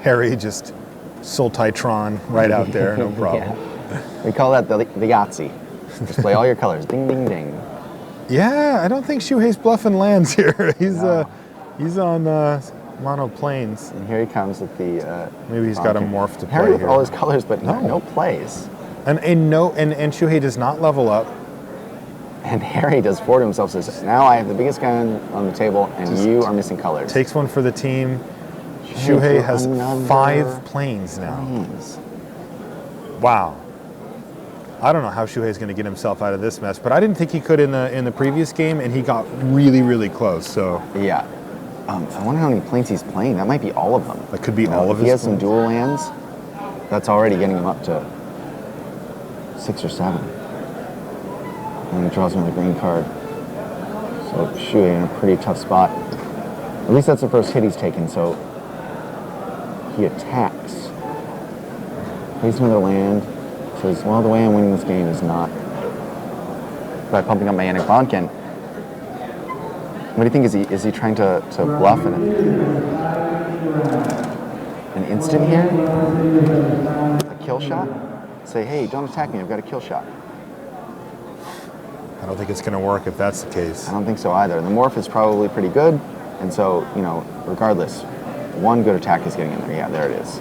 Harry just Sultitron right out there, no problem. We call that the Yahtzee. Just play all your colors. Ding, ding, ding. Yeah, I don't think Shuhei's bluffing lands here. He's on mono planes. And here he comes with the... maybe he's got a morph to play Harry with here. all his colors, but no plays. And Shuhei does not level up. And Harry does 4 to himself, says, now I have the biggest gun on the table, and you are missing colors. Takes one for the team. Shuhei has 5 planes now. Wow. I don't know how Shuhei's going to get himself out of this mess, but I didn't think he could in the previous game, and he got really, really close. So yeah, I wonder how many planes he's playing. That might be all of them. That could be all of his. If he has some planes. dual lands, that's already getting him up to 6 or 7. And he draws another green card. So Shuhei in a pretty tough spot. At least that's the first hit he's taken, so he attacks. Plays another land. Says, well, the way I'm winning this game is not by pumping up my Yannick Bonkin. What do you think? Is he trying to bluff an instant here? A kill shot? Say, hey, don't attack me, I've got a kill shot. I don't think it's going to work if that's the case. I don't think so either. The morph is probably pretty good, and so, regardless, one good attack is getting in there. Yeah, there it is.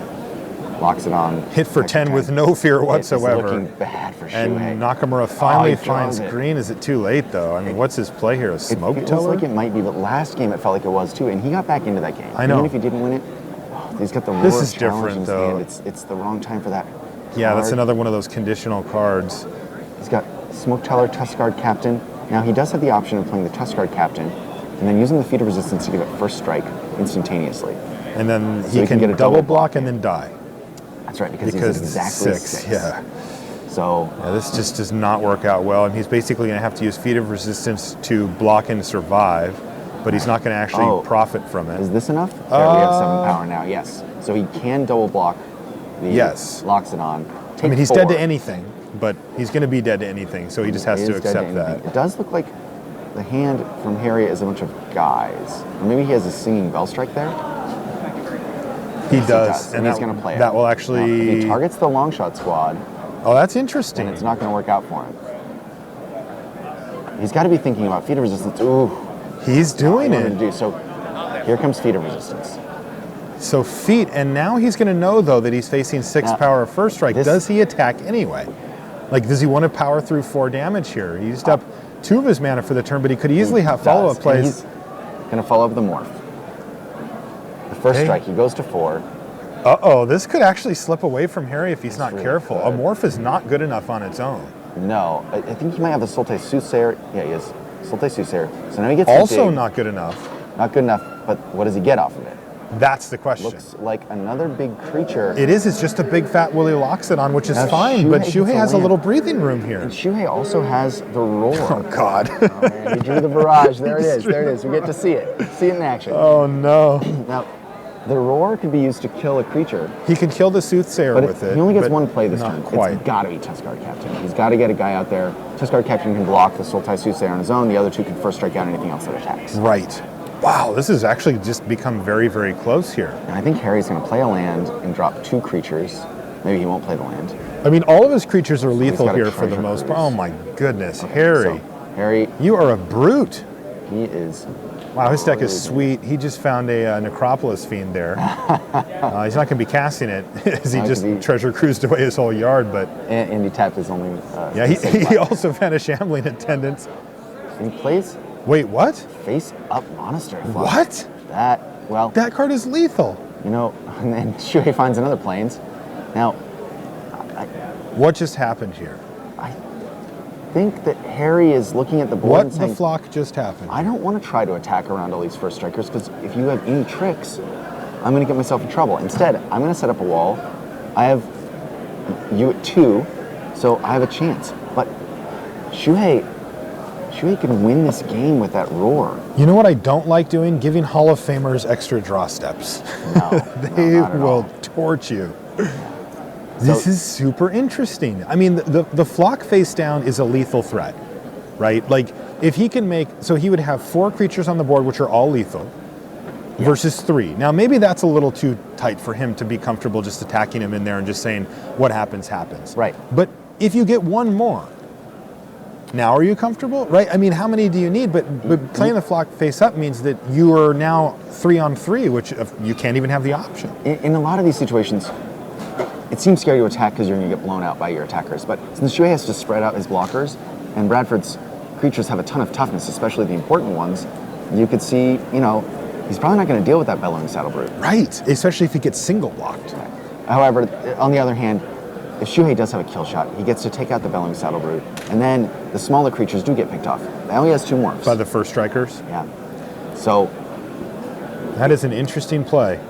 Locks it on. Hit for 10 with no fear whatsoever. It's looking bad for And Shuhei. Nakamura finally he finds draws it. green. Is it too late, though? I mean, what's his play here? A smoke It feels teller? like it might be, but last game it felt like it was too, and he got back into that game. I know. Even if he didn't win it, he's got the This Roar is challenge different, in his though. hand. It's the wrong time for that. Yeah, that's card. another one of those conditional cards. He's got Smoke Teller, Tuskguard Captain. Now he does have the option of playing the Tuskguard Captain, and then using the Feat of Resistance to give it first strike instantaneously. And then So he can get a double block and then die. That's right, because Because he's exactly 6, yeah. So Yeah, this just does not work out well. And he's basically going to have to use Feat of Resistance to block and survive, but he's not going to actually profit from it. is this enough? There, we have 7 power now, yes. So he can double block the locks it on. I mean, he's dead to anything, but he's going to be dead to anything, so he just has to accept that. It does look like the hand from Harry is a bunch of guys. Or maybe he has a singing bell strike there. He does, and he's going to play it. That will Now, actually... if he targets the long shot squad, Oh, that's interesting. and it's not going to work out for him. He's got to be thinking about Feat of Resistance. Ooh. He's doing What it. to do. So here comes Feat of Resistance. So feet, and now he's going to know, though, that he's facing 6 Now, power first strike. Does he attack anyway? Like, does he want to power through 4 damage here? He used up 2 of his mana for the turn, but he could easily have follow-up plays. He's going to follow up the morph. The first strike, he goes to 4. Uh-oh, this could actually slip away from Harry if he's not really careful. good. A morph is not good enough on its own. No, I think he might have the Sultai Soothsayer. Yeah, he is. Sultai Soothsayer. So now he gets Also big. not good enough. Not good enough, but what does he get off of it? That's the question. Looks like another big creature. It is. It's just a big fat Willy Loxodon, which is Now, fine, but Shuhei Shuhei has a land. little breathing room here. And Shuhei also has the Roar. Oh, God. Oh, man, he drew the barrage. There it is. There it is. We get to see it. See it in action. Oh, no. Now, the Roar can be used to kill a creature. He can kill the Soothsayer But with it. he only gets but one play this not turn. quite. It's got to be Tuskguard Captain. He's got to get a guy out there. Tuskguard Captain can block the Sultai Soothsayer on his own. The other 2 can first strike out anything else that attacks. Right. Wow, this has actually just become very, very close here. And I think Harry's going to play a land and drop 2 creatures. Maybe he won't play the land. I mean, all of his creatures are lethal got a here for the treasure most part. cruise. Oh, my goodness. Harry, So, Harry, you are a brute. he is... Wow, his deck is sweet. He just found a Necropolis Fiend there. He's not going to be casting it as he Not just gonna be. treasure cruised away his whole yard, but And he tapped his only... yeah, he also found a Shambling Attendant. And he plays Wait, what? face-up Monastery Flush. What? Well, That card is lethal. and then Shuhei finds another Plains. Now, What just happened here? I think that Harry is looking at the board What and the saying, flock just happened? I don't want to try to attack around all these first strikers because if you have any tricks, I'm going to get myself in trouble. Instead, I'm going to set up a wall. I have you at 2, so I have a chance. But Shuhei can win this game with that Roar. You know what I don't like doing? Giving Hall of Famers extra draw steps. No, They not at will all. torch you. This is super interesting. I mean, the flock face down is a lethal threat, right? Like, if he can make, so he would have 4 creatures on the board, which are all lethal, versus 3. Now, maybe that's a little too tight for him to be comfortable just attacking him in there and just saying, what happens, happens. Right. But if you get 1 more, now are you comfortable, right? I mean, how many do you need? But playing the flock face up means that you are now 3-on-3, which you can't even have the option. In a lot of these situations, it seems scary to attack because you're going to get blown out by your attackers. But since Shuhei has to spread out his blockers, and Bradford's creatures have a ton of toughness, especially the important ones, you could see, he's probably not going to deal with that Bellowing Saddlebrute. Right, especially if he gets single blocked. However, on the other hand, if Shuhei does have a kill shot, he gets to take out the Bellowing Saddlebrute, and then the smaller creatures do get picked off. Now he has 2 morphs. By the first strikers? Yeah. So That is an interesting play.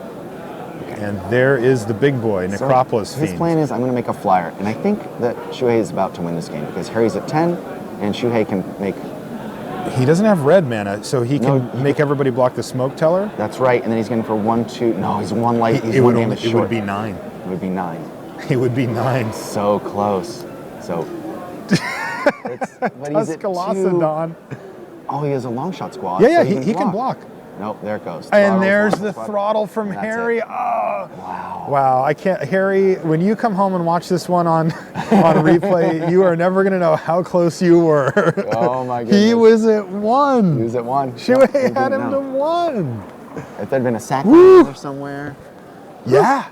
And there is the big boy, Necropolis so his Fiend. plan is I'm going to make a flyer. And I think that Shuhei is about to win this game because Harry's at 10, and Shuhei can make... He doesn't have red mana, so he can make everybody block the Smoke Teller. That's right, and then he's going for 1, 2... No, he's one light. He's one damage short. It would be 9. It would be 9. It would be 9. So close. So... but he's at 2. Tuscaloosa. Oh, he has a long shot squad. Yeah, so he can block. Nope, there it goes. And there's the throttle from Harry. Oh, wow! I can't, Harry. When you come home and watch this one on replay, you are never gonna know how close you were. Oh my goodness! He was at 1. He was at 1. Shuhei had him to 1. If there'd been a sack or somewhere. Yeah.